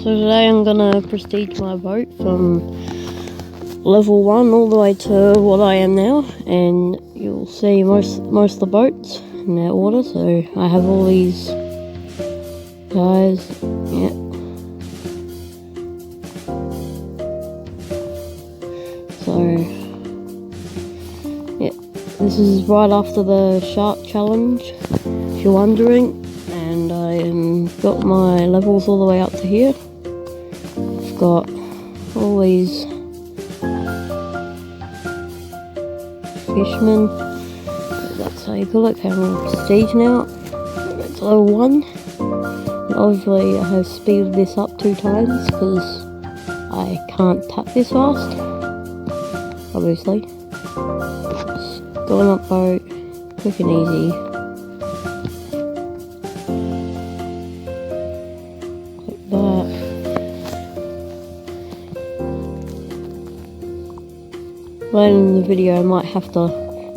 So today I'm gonna prestige my boat from level 1 all the way to what I am now, and you'll see most of the boats in their order. So I have all these guys, yeah. So yeah, this is right after the shark challenge, if you're wondering, and I got my levels all the way up to here. I've got all these fishmen, that's how you call it, I'm prestige now. It's level 1. And obviously I have speeded this up 2 times because I can't tap this fast, obviously. Just going up boat, quick and easy. Click that. Later in the video I might have to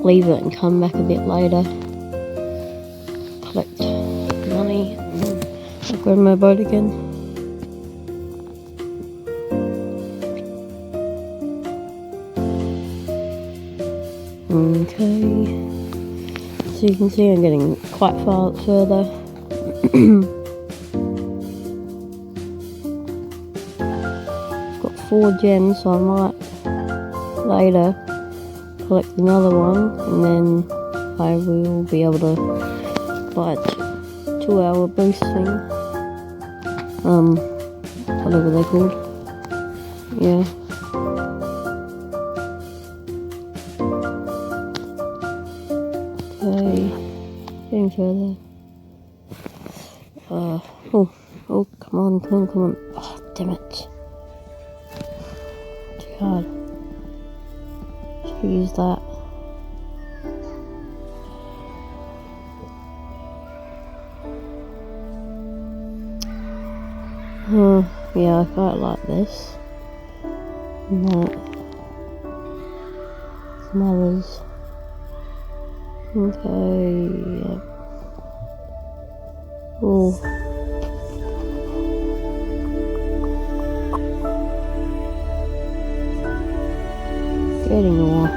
leave it and come back a bit later, collect money, and then I'll go to my boat again. Okay, so you can see I'm getting quite far further. I've got 4 gems, so I might later collect another one, and then I will be able to buy a 2-hour boost thing, whatever they're called, yeah. Okay, getting further. Oh, come on. Oh, damn it. Too hard. Use that. Yeah, I quite like this. And that. Some others. Okay, yeah. Oh. Getting more.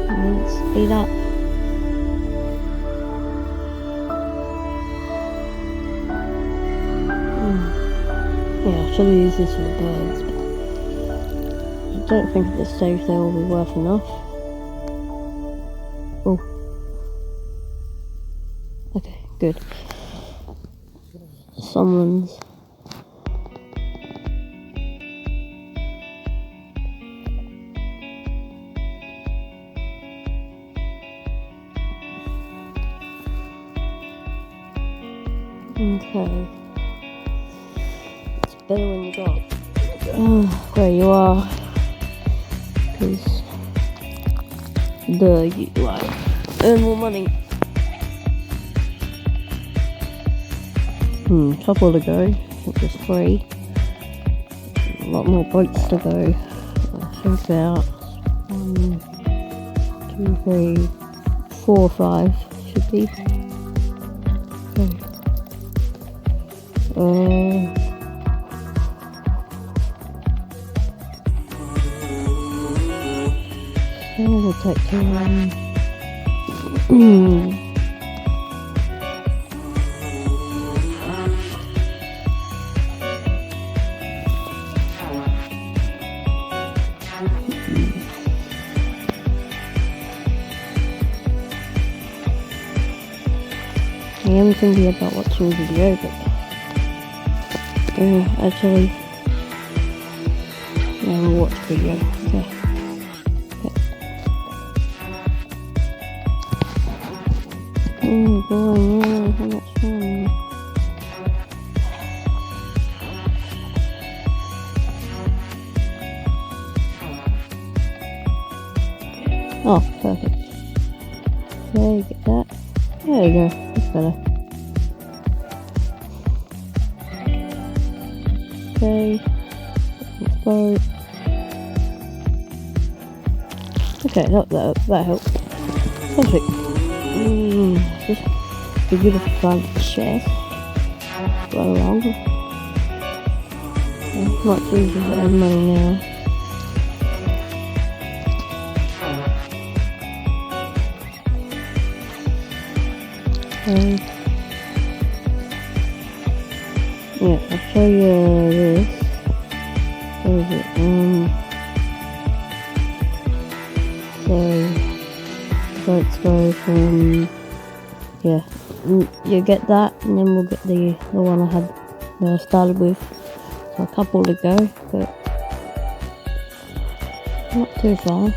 Let's speed up. Yeah, I should have used this for the birds, but I don't think at this stage they will be worth enough. Oh. Okay, good. Someone's. Okay. It's better when you got where you are, because you like earn more money. Couple to go. I think there's 3. A lot more boats to go. I think about 1, 2, 3, 4, 5 should be. It will take too long. I am thinking about watching a video, but actually, yeah, we'll watch video. Okay. Oh boy, yeah, how much fun. Oh, perfect. Okay, get that. There you go, that's better. Okay, let's go. Okay, that helped. Perfect. Just a beautiful chest. run along. Much easier to earn money now. Yeah, I'll show you this. Where is it? So let's go from, yeah, you get that, and then we'll get the one I started with. So a couple to go, but not too far.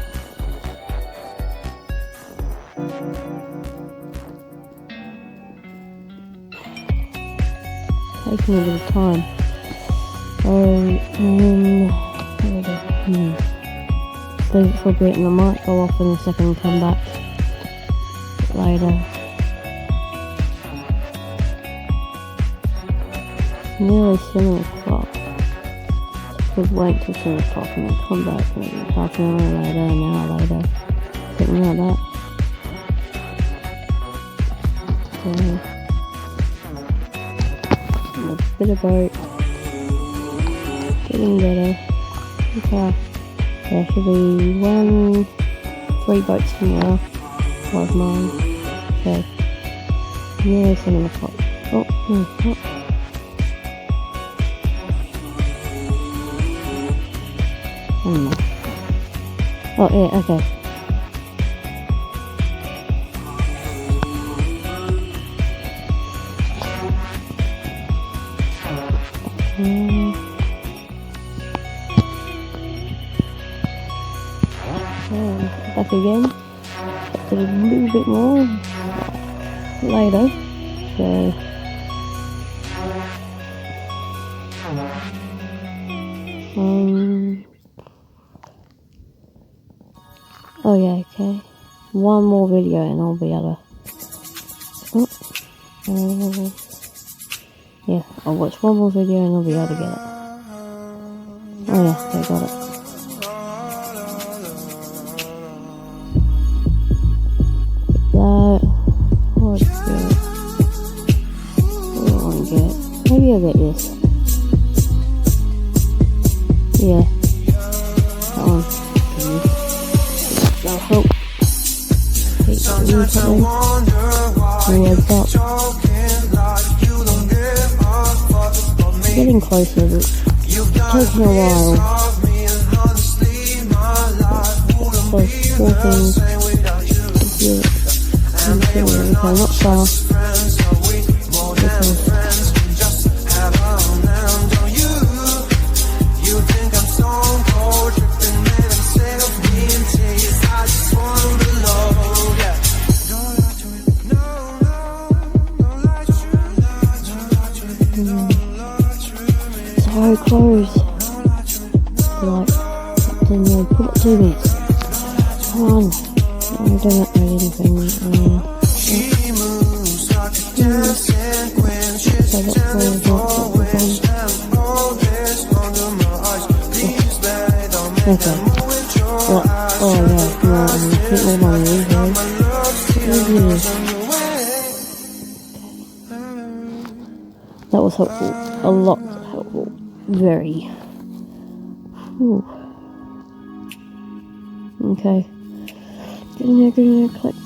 Taking a bit of time. Leave it for a bit, and I might go off in a second and come back later. Nearly 7 o'clock. Could wait till 7 o'clock and then come back maybe half an hour later, an hour later, something like that. So, a bit of boat, getting better. Okay, there should be 3 boats tomorrow, 5 miles. Okay, nearly 7 o'clock. Oh, no, what? Oh yeah, okay. Back again. Did a little bit more later. So oh yeah, okay. One more video and I'll be able to... yeah, I'll watch one more video and I'll be able to get it. Oh yeah, okay, got it. What's good? What do I want to get? Maybe I'll get this. Yeah. That one. That'll help. Keep doing something. What's up? Getting closer, but it's taking a while. So, 14. Okay, not far. So close. Like, then you put it 2 minutes. Come on. I don't know anything. Okay. Oh yeah, no, keep my money here. That was helpful. A lot helpful. Very. Whew. Okay. Get in there, click.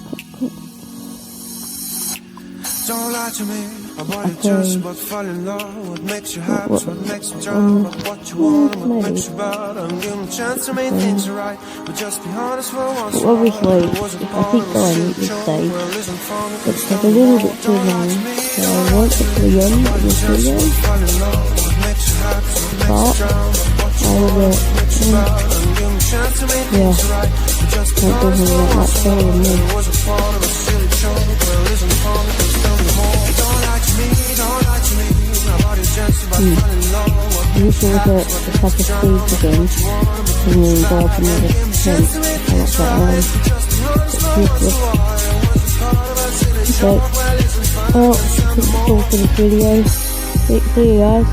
Don't lie to me about it, just about fall in love. What makes you happy, what makes you jump, what you want, what makes you bad. I'm giving a chance to make things right, but just be honest for once. Obviously, if I keep going at this stage, it's like a little bit too long, so I won't get to the end of this video, but I will yeah, that doesn't look much better than me. You should look at the couple of speeds again, and then go up another 10. I like that one. It's useless. Okay. Well, that's all for this video. See you guys.